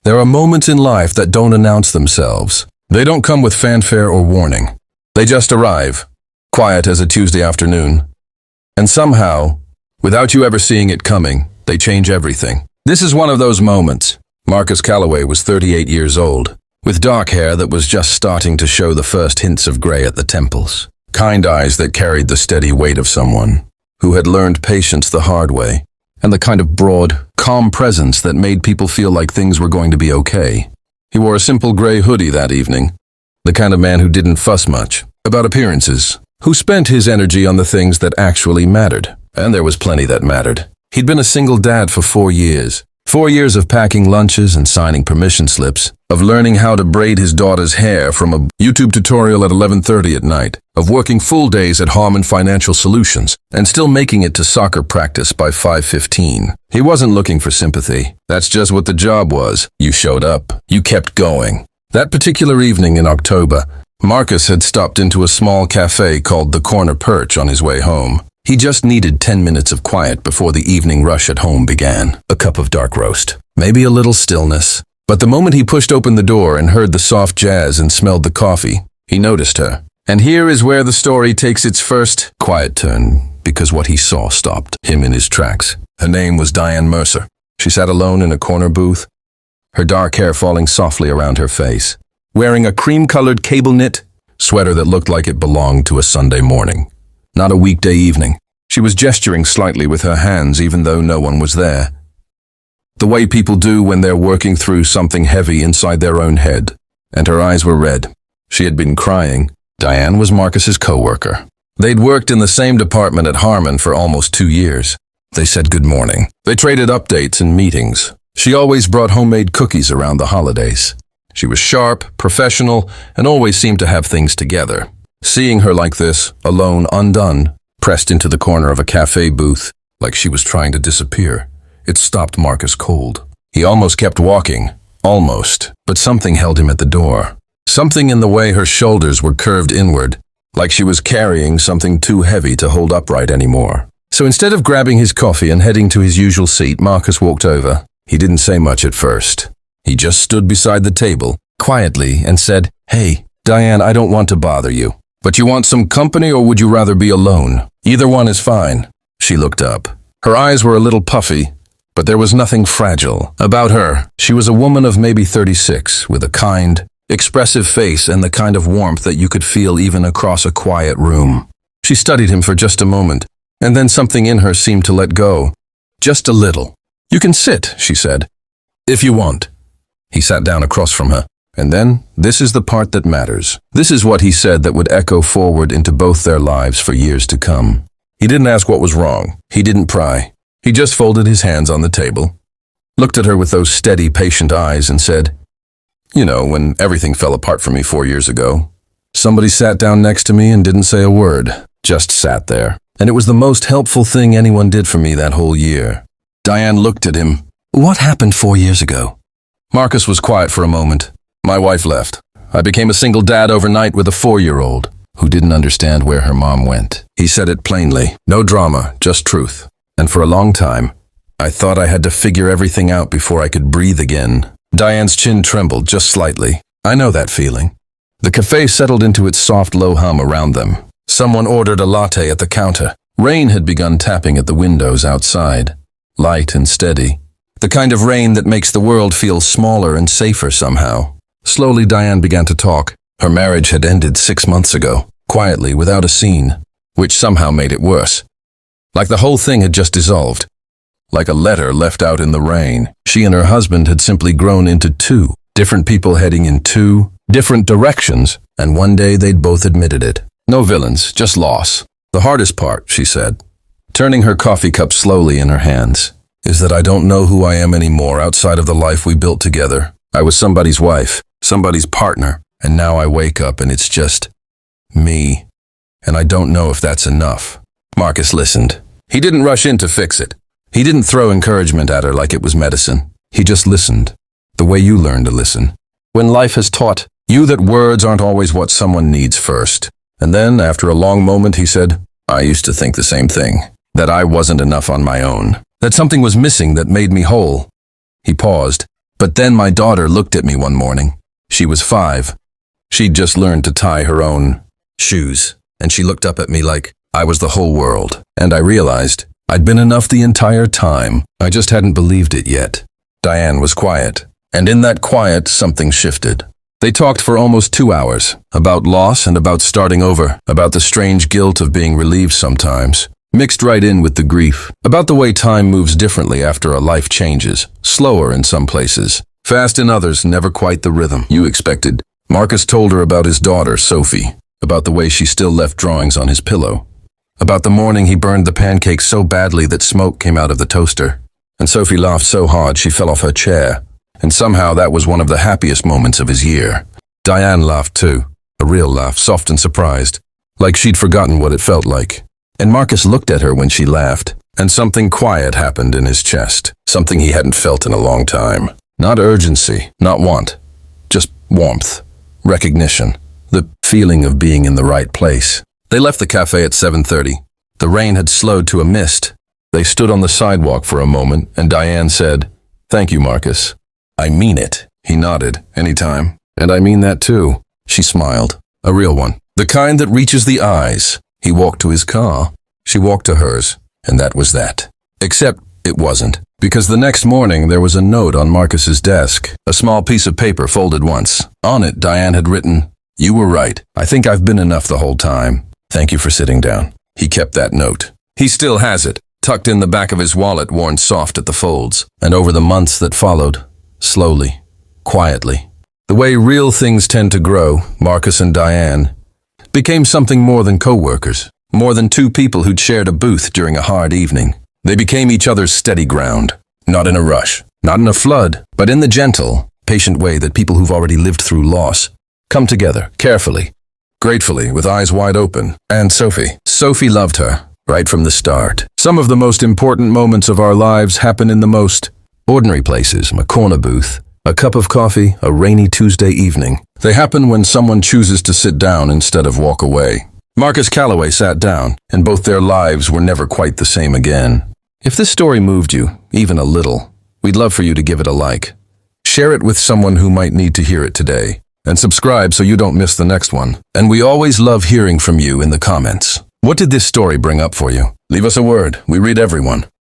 There are moments in life that don't announce themselves. They don't come with fanfare or warning. They just arrive, quiet as a Tuesday afternoon. And somehow, without you ever seeing it coming, they change everything. This is one of those moments. Marcus Calloway was 38 years old, with dark hair that was just starting to show the first hints of gray at the temples. Kind eyes that carried the steady weight of someone who had learned patience the hard way, and the kind of broad, calm presence that made people feel like things were going to be okay. He wore a simple gray hoodie that evening, the kind of man who didn't fuss much about appearances, who spent his energy on the things that actually mattered, and there was plenty that mattered. He'd been a single dad for 4 years. 4 years of packing lunches and signing permission slips, of learning how to braid his daughter's hair from a YouTube tutorial at 11:30 at night, of working full days at Harmon Financial Solutions, and still making it to soccer practice by 5:15. He wasn't looking for sympathy. That's just what the job was. You showed up. You kept going. That particular evening in October, Marcus had stopped into a small cafe called the Corner Perch on his way home. He just needed 10 minutes of quiet before the evening rush at home began. A cup of dark roast, maybe a little stillness. But the moment he pushed open the door and heard the soft jazz and smelled the coffee, he noticed her. And here is where the story takes its first quiet turn, because what he saw stopped him in his tracks. Her name was Diane Mercer. She sat alone in a corner booth, her dark hair falling softly around her face, wearing a cream-colored cable-knit sweater that looked like it belonged to a Sunday morning, not a weekday evening. She was gesturing slightly with her hands even though no one was there, the way people do when they're working through something heavy inside their own head, and her eyes were red. She had been crying. Diane was Marcus's coworker. They'd worked in the same department at Harmon for almost 2 years. They said good morning. They traded updates and meetings. She always brought homemade cookies around the holidays. She was sharp, professional, and always seemed to have things together. Seeing her like this, alone, undone, pressed into the corner of a cafe booth, like she was trying to disappear, it stopped Marcus cold. He almost kept walking. Almost. But something held him at the door. Something in the way her shoulders were curved inward, like she was carrying something too heavy to hold upright anymore. So instead of grabbing his coffee and heading to his usual seat, Marcus walked over. He didn't say much at first. He just stood beside the table, quietly, and said, "Hey, Diane, I don't want to bother you. But you want some company or would you rather be alone? Either one is fine." She looked up. Her eyes were a little puffy, but there was nothing fragile about her. She was a woman of maybe 36, with a kind, expressive face and the kind of warmth that you could feel even across a quiet room. She studied him for just a moment, and then something in her seemed to let go. Just a little. "You can sit," she said, "if you want." He sat down across from her. And then, this is the part that matters. This is what he said that would echo forward into both their lives for years to come. He didn't ask what was wrong. He didn't pry. He just folded his hands on the table, looked at her with those steady, patient eyes and said, "You know, when everything fell apart for me 4 years ago, somebody sat down next to me and didn't say a word, just sat there. And it was the most helpful thing anyone did for me that whole year." Diane looked at him. "What happened 4 years ago?" Marcus was quiet for a moment. "My wife left. I became a single dad overnight with a 4-year-old who didn't understand where her mom went." He said it plainly. No drama, just truth. "And for a long time, I thought I had to figure everything out before I could breathe again." Diane's chin trembled just slightly. "I know that feeling." The cafe settled into its soft low hum around them. Someone ordered a latte at the counter. Rain had begun tapping at the windows outside, light and steady. The kind of rain that makes the world feel smaller and safer somehow. Slowly, Diane began to talk. Her marriage had ended 6 months ago, quietly, without a scene, which somehow made it worse. Like the whole thing had just dissolved. Like a letter left out in the rain. She and her husband had simply grown into 2 different people heading in 2 different directions, and one day they'd both admitted it. No villains, just loss. "The hardest part," she said, turning her coffee cup slowly in her hands, "is that I don't know who I am anymore outside of the life we built together. I was somebody's wife, somebody's partner, and now I wake up and it's just me. And I don't know if that's enough." Marcus listened. He didn't rush in to fix it. He didn't throw encouragement at her like it was medicine. He just listened, the way you learn to listen. When life has taught you that words aren't always what someone needs first. And then, after a long moment, he said, "I used to think the same thing, that I wasn't enough on my own, that something was missing that made me whole." He paused, But then my daughter looked at me one morning. She was 5. She'd just learned to tie her own shoes, and she looked up at me like I was the whole world. And I realized I'd been enough the entire time. I just hadn't believed it yet. Diane was quiet, and in that quiet, something shifted. They talked for almost 2 hours, about loss and about starting over, about the strange guilt of being relieved sometimes, mixed right in with the grief, about the way time moves differently after a life changes, slower in some places, fast in others, never quite the rhythm you expected. Marcus told her about his daughter, Sophie, about the way she still left drawings on his pillow, about the morning he burned the pancakes so badly that smoke came out of the toaster, and Sophie laughed so hard she fell off her chair, and somehow that was one of the happiest moments of his year. Diane laughed too, a real laugh, soft and surprised, like she'd forgotten what it felt like. And Marcus looked at her when she laughed, and something quiet happened in his chest, something he hadn't felt in a long time. Not urgency, not want, just warmth, recognition, the feeling of being in the right place. They left the cafe at 7:30. The rain had slowed to a mist. They stood on the sidewalk for a moment, and Diane said, "Thank you, Marcus." "I mean it." He nodded. "Anytime." "And I mean that too." She smiled. A real one. The kind that reaches the eyes. He walked to his car. She walked to hers. And that was that. Except it wasn't. Because the next morning there was a note on Marcus's desk. A small piece of paper folded once. On it, Diane had written, "You were right. I think I've been enough the whole time. Thank you for sitting down." He kept that note. He still has it, tucked in the back of his wallet, worn soft at the folds. And over the months that followed, slowly, quietly, the way real things tend to grow, Marcus and Diane became something more than co-workers, more than 2 people who'd shared a booth during a hard evening. They became each other's steady ground, not in a rush, not in a flood, but in the gentle, patient way that people who've already lived through loss come together, carefully, gratefully, with eyes wide open. And Sophie loved her, right from the start. Some of the most important moments of our lives happen in the most ordinary places, a corner booth, a cup of coffee, a rainy Tuesday evening. They happen when someone chooses to sit down instead of walk away. Marcus Calloway sat down, and both their lives were never quite the same again. If this story moved you, even a little, we'd love for you to give it a like. Share it with someone who might need to hear it today. And subscribe so you don't miss the next one. And we always love hearing from you in the comments. What did this story bring up for you? Leave us a word. We read everyone.